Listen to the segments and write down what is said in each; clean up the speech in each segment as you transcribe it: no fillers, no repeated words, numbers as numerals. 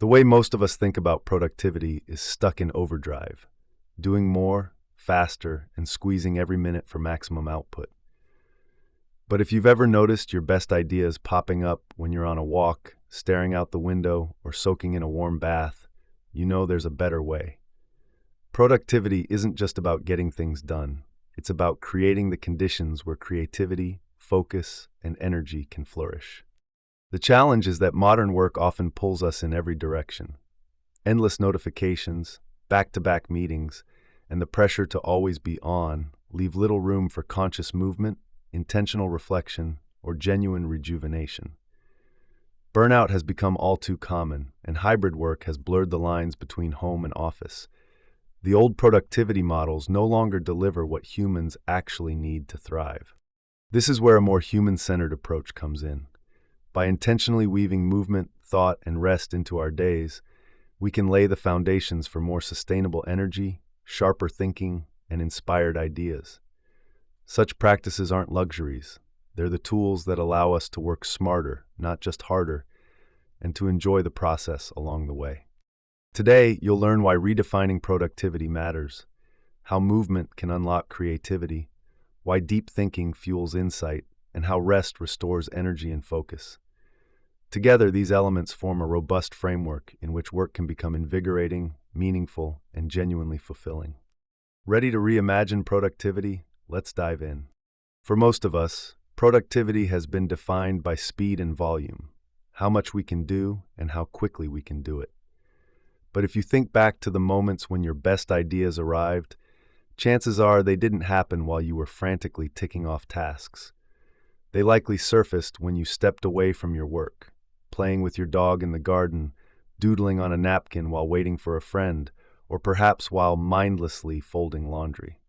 The way most of us think about productivity is stuck in overdrive, doing more, faster, and squeezing every minute for maximum output. But if you've ever noticed your best ideas popping up when you're on a walk, staring out the window, or soaking in a warm bath, you know there's a better way. Productivity isn't just about getting things done. It's about creating the conditions where creativity, focus, and energy can flourish. The challenge is that modern work often pulls us in every direction. Endless notifications, back-to-back meetings, and the pressure to always be on leave little room for conscious movement, intentional reflection, or genuine rejuvenation. Burnout has become all too common, and hybrid work has blurred the lines between home and office. The old productivity models no longer deliver what humans actually need to thrive. This is where a more human-centered approach comes in. By intentionally weaving movement, thought, and rest into our days, we can lay the foundations for more sustainable energy, sharper thinking, and inspired ideas. Such practices aren't luxuries. They're the tools that allow us to work smarter, not just harder, and to enjoy the process along the way. Today, you'll learn why redefining productivity matters, how movement can unlock creativity, why deep thinking fuels insight, and how rest restores energy and focus. Together, these elements form a robust framework in which work can become invigorating, meaningful, and genuinely fulfilling. Ready to reimagine productivity? Let's dive in. For most of us, productivity has been defined by speed and volume, how much we can do and how quickly we can do it. But if you think back to the moments when your best ideas arrived, chances are they didn't happen while you were frantically ticking off tasks. They likely surfaced when you stepped away from your work, playing with your dog in the garden, doodling on a napkin while waiting for a friend, or perhaps while mindlessly folding laundry.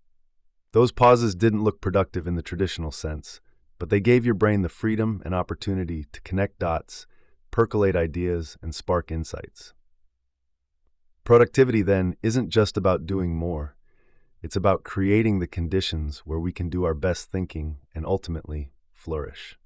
Those pauses didn't look productive in the traditional sense, but they gave your brain the freedom and opportunity to connect dots, percolate ideas, and spark insights. Productivity, then, isn't just about doing more. It's about creating the conditions where we can do our best thinking and ultimately flourish.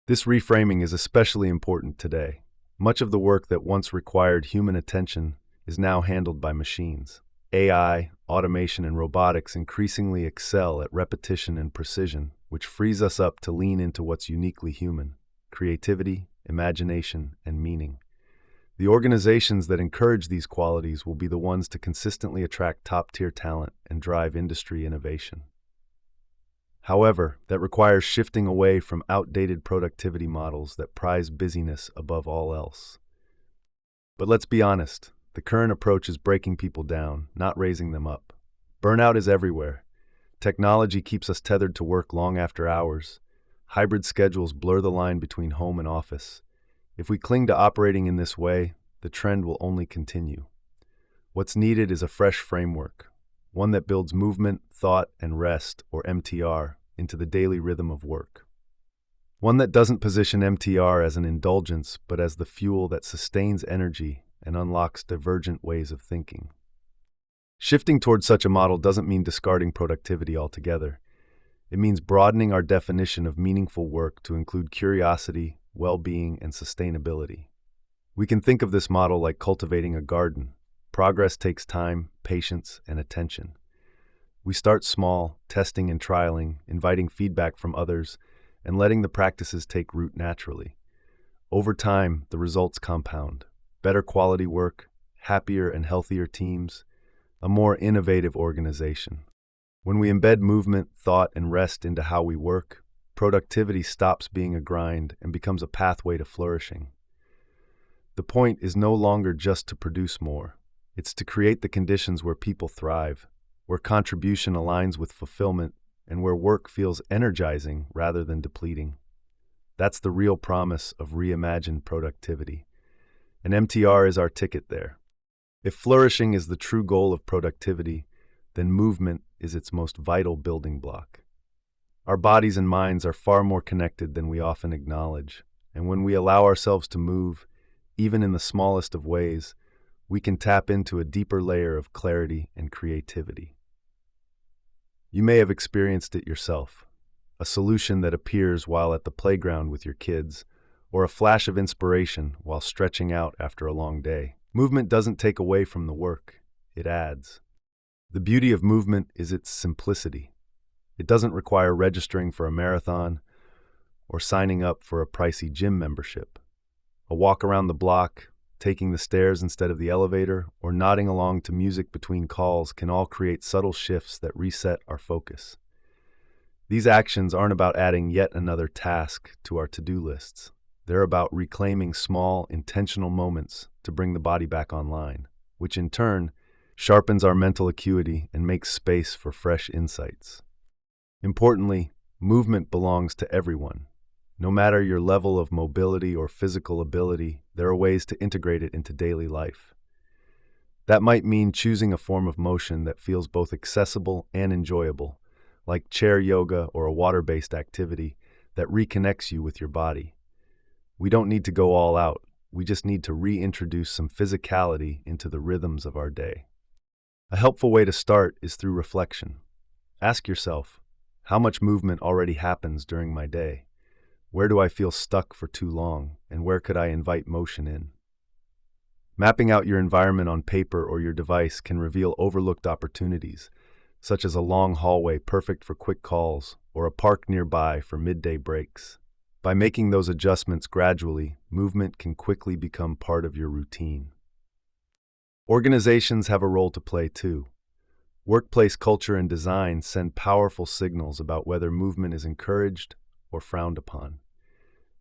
This reframing is especially important today. Much of the work that once required human attention is now handled by machines. AI, automation, and robotics increasingly excel at repetition and precision, which frees us up to lean into what's uniquely human: creativity, imagination, and meaning. The organizations that encourage these qualities will be the ones to consistently attract top-tier talent and drive industry innovation. However, that requires shifting away from outdated productivity models that prize busyness above all else. But let's be honest, the current approach is breaking people down, not raising them up. Burnout is everywhere. Technology keeps us tethered to work long after hours. Hybrid schedules blur the line between home and office. If we cling to operating in this way, the trend will only continue. What's needed is a fresh framework, one that builds movement, thought, and rest, or MTR, into the daily rhythm of work. One that doesn't position MTR as an indulgence, but as the fuel that sustains energy and unlocks divergent ways of thinking. Shifting towards such a model doesn't mean discarding productivity altogether. It means broadening our definition of meaningful work to include curiosity, well-being, and sustainability. We can think of this model like cultivating a garden. Progress takes time, patience, and attention. We start small, testing and trialing, inviting feedback from others, and letting the practices take root naturally. Over time, the results compound. Better quality work, happier and healthier teams, a more innovative organization. When we embed movement, thought, and rest into how we work, productivity stops being a grind and becomes a pathway to flourishing. The point is no longer just to produce more. It's to create the conditions where people thrive, where contribution aligns with fulfillment, and where work feels energizing rather than depleting. That's the real promise of reimagined productivity. And MTR is our ticket there. If flourishing is the true goal of productivity, then movement is its most vital building block. Our bodies and minds are far more connected than we often acknowledge, and when we allow ourselves to move, even in the smallest of ways, we can tap into a deeper layer of clarity and creativity. You may have experienced it yourself, a solution that appears while at the playground with your kids, or a flash of inspiration while stretching out after a long day. Movement doesn't take away from the work, it adds. The beauty of movement is its simplicity. It doesn't require registering for a marathon or signing up for a pricey gym membership. A walk around the block, taking the stairs instead of the elevator, or nodding along to music between calls can all create subtle shifts that reset our focus. These actions aren't about adding yet another task to our to-do lists. They're about reclaiming small, intentional moments to bring the body back online, which in turn sharpens our mental acuity and makes space for fresh insights. Importantly, movement belongs to everyone. No matter your level of mobility or physical ability, there are ways to integrate it into daily life. That might mean choosing a form of motion that feels both accessible and enjoyable, like chair yoga or a water-based activity that reconnects you with your body. We don't need to go all out, we just need to reintroduce some physicality into the rhythms of our day. A helpful way to start is through reflection. Ask yourself, how much movement already happens during my day? Where do I feel stuck for too long, and where could I invite motion in? Mapping out your environment on paper or your device can reveal overlooked opportunities, such as a long hallway perfect for quick calls or a park nearby for midday breaks. By making those adjustments gradually, movement can quickly become part of your routine. Organizations have a role to play too. Workplace culture and design send powerful signals about whether movement is encouraged or frowned upon.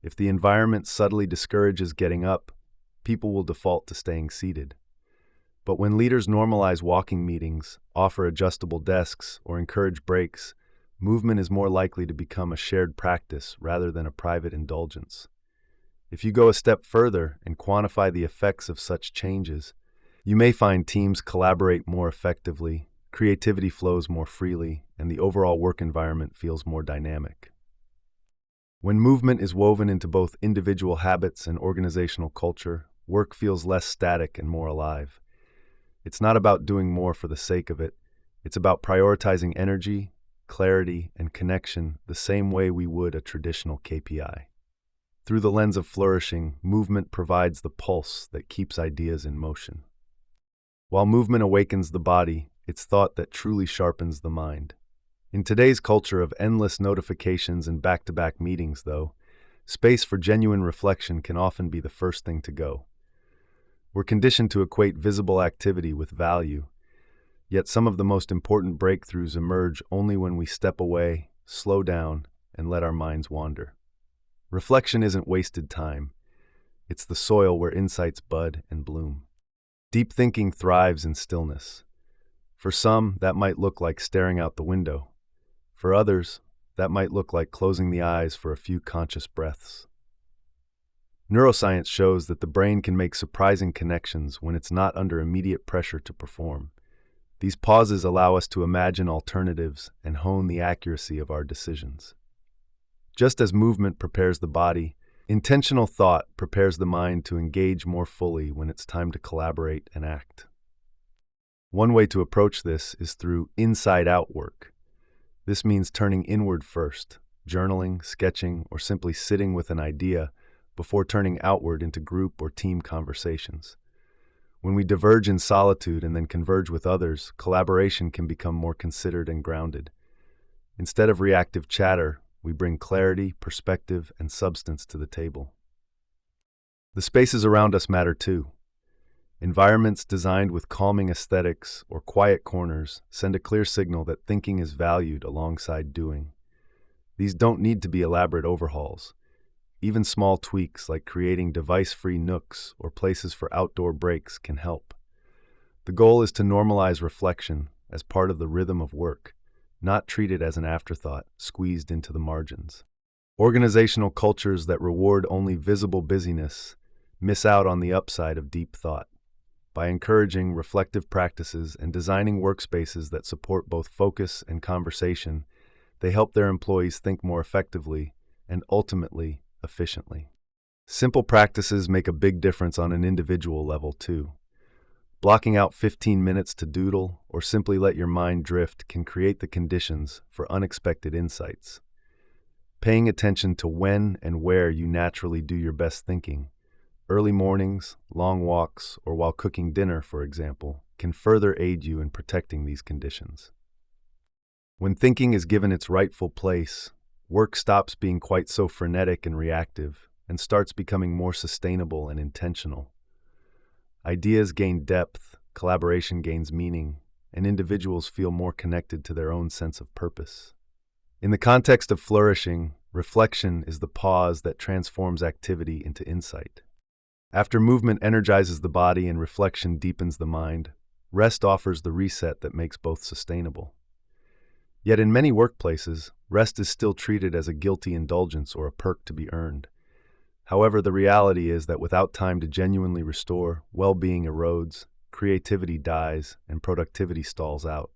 If the environment subtly discourages getting up, people will default to staying seated. But when leaders normalize walking meetings, offer adjustable desks, or encourage breaks, movement is more likely to become a shared practice rather than a private indulgence. If you go a step further and quantify the effects of such changes, you may find teams collaborate more effectively, creativity flows more freely, and the overall work environment feels more dynamic. When movement is woven into both individual habits and organizational culture, work feels less static and more alive. It's not about doing more for the sake of it. It's about prioritizing energy, clarity, and connection the same way we would a traditional KPI. Through the lens of flourishing, movement provides the pulse that keeps ideas in motion. While movement awakens the body, it's thought that truly sharpens the mind. In today's culture of endless notifications and back-to-back meetings, though, space for genuine reflection can often be the first thing to go. We're conditioned to equate visible activity with value, yet some of the most important breakthroughs emerge only when we step away, slow down, and let our minds wander. Reflection isn't wasted time. It's the soil where insights bud and bloom. Deep thinking thrives in stillness. For some, that might look like staring out the window. For others, that might look like closing the eyes for a few conscious breaths. Neuroscience shows that the brain can make surprising connections when it's not under immediate pressure to perform. These pauses allow us to imagine alternatives and hone the accuracy of our decisions. Just as movement prepares the body, intentional thought prepares the mind to engage more fully when it's time to collaborate and act. One way to approach this is through inside-out work. This means turning inward first, journaling, sketching, or simply sitting with an idea before turning outward into group or team conversations. When we diverge in solitude and then converge with others, collaboration can become more considered and grounded. Instead of reactive chatter, we bring clarity, perspective, and substance to the table. The spaces around us matter too. Environments designed with calming aesthetics or quiet corners send a clear signal that thinking is valued alongside doing. These don't need to be elaborate overhauls. Even small tweaks like creating device-free nooks or places for outdoor breaks can help. The goal is to normalize reflection as part of the rhythm of work, not treat it as an afterthought squeezed into the margins. Organizational cultures that reward only visible busyness miss out on the upside of deep thought. By encouraging reflective practices and designing workspaces that support both focus and conversation, they help their employees think more effectively and ultimately efficiently. Simple practices make a big difference on an individual level too. Blocking out 15 minutes to doodle or simply let your mind drift can create the conditions for unexpected insights. paying attention to when and where you naturally do your best thinking. Early mornings, long walks, or while cooking dinner, for example, can further aid you in protecting these conditions. When thinking is given its rightful place, work stops being quite so frenetic and reactive and starts becoming more sustainable and intentional. Ideas gain depth, collaboration gains meaning, and individuals feel more connected to their own sense of purpose. In the context of flourishing, reflection is the pause that transforms activity into insight. After movement energizes the body and reflection deepens the mind, rest offers the reset that makes both sustainable. Yet in many workplaces, rest is still treated as a guilty indulgence or a perk to be earned. However, the reality is that without time to genuinely restore, well-being erodes, creativity dies, and productivity stalls out.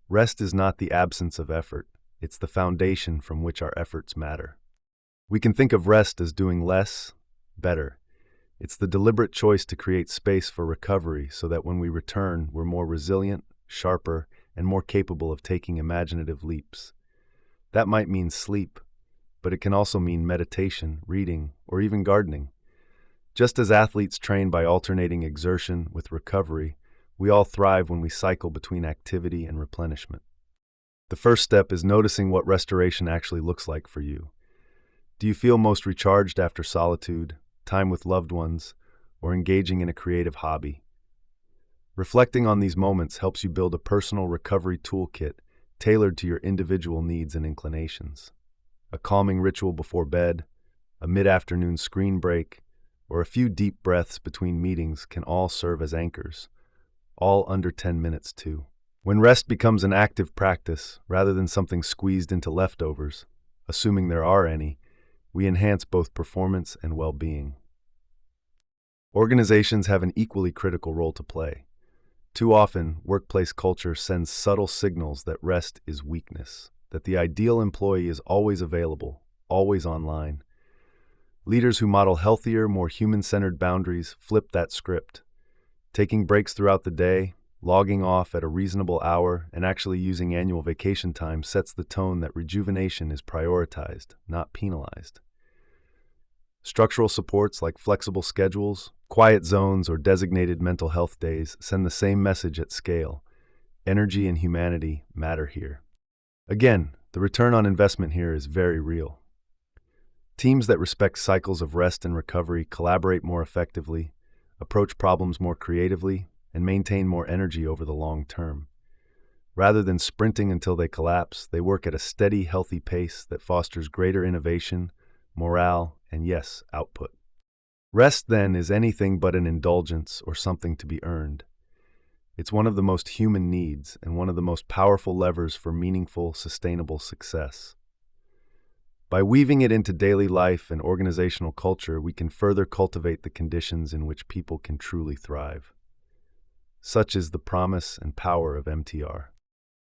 Rest is not the absence of effort, it's the foundation from which our efforts matter. We can think of rest as doing less, better. It's the deliberate choice to create space for recovery so that when we return, we're more resilient, sharper, and more capable of taking imaginative leaps. That might mean sleep, but it can also mean meditation, reading, or even gardening. Just as athletes train by alternating exertion with recovery, we all thrive when we cycle between activity and replenishment. The first step is noticing what restoration actually looks like for you. Do you feel most recharged after solitude, time with loved ones, or engaging in a creative hobby? Reflecting on these moments helps you build a personal recovery toolkit tailored to your individual needs and inclinations. A calming ritual before bed, a mid-afternoon screen break, or a few deep breaths between meetings can all serve as anchors, all under 10 minutes too. When rest becomes an active practice, rather than something squeezed into leftovers, assuming there are any, we enhance both performance and well-being. Organizations have an equally critical role to play. Too often, workplace culture sends subtle signals that rest is weakness, that the ideal employee is always available, always online. Leaders who model healthier, more human-centered boundaries flip that script. Taking breaks throughout the day, logging off at a reasonable hour, and actually using annual vacation time sets the tone that rejuvenation is prioritized, not penalized. Structural supports like flexible schedules, quiet zones, or designated mental health days send the same message at scale. Energy and humanity matter here. Again, the return on investment here is very real. Teams that respect cycles of rest and recovery collaborate more effectively, approach problems more creatively, and maintain more energy over the long term. Rather than sprinting until they collapse, they work at a steady, healthy pace that fosters greater innovation, morale, and yes, output. Rest, then, is anything but an indulgence or something to be earned. It's one of the most human needs and one of the most powerful levers for meaningful, sustainable success. By weaving it into daily life and organizational culture, we can further cultivate the conditions in which people can truly thrive. Such is the promise and power of MTR.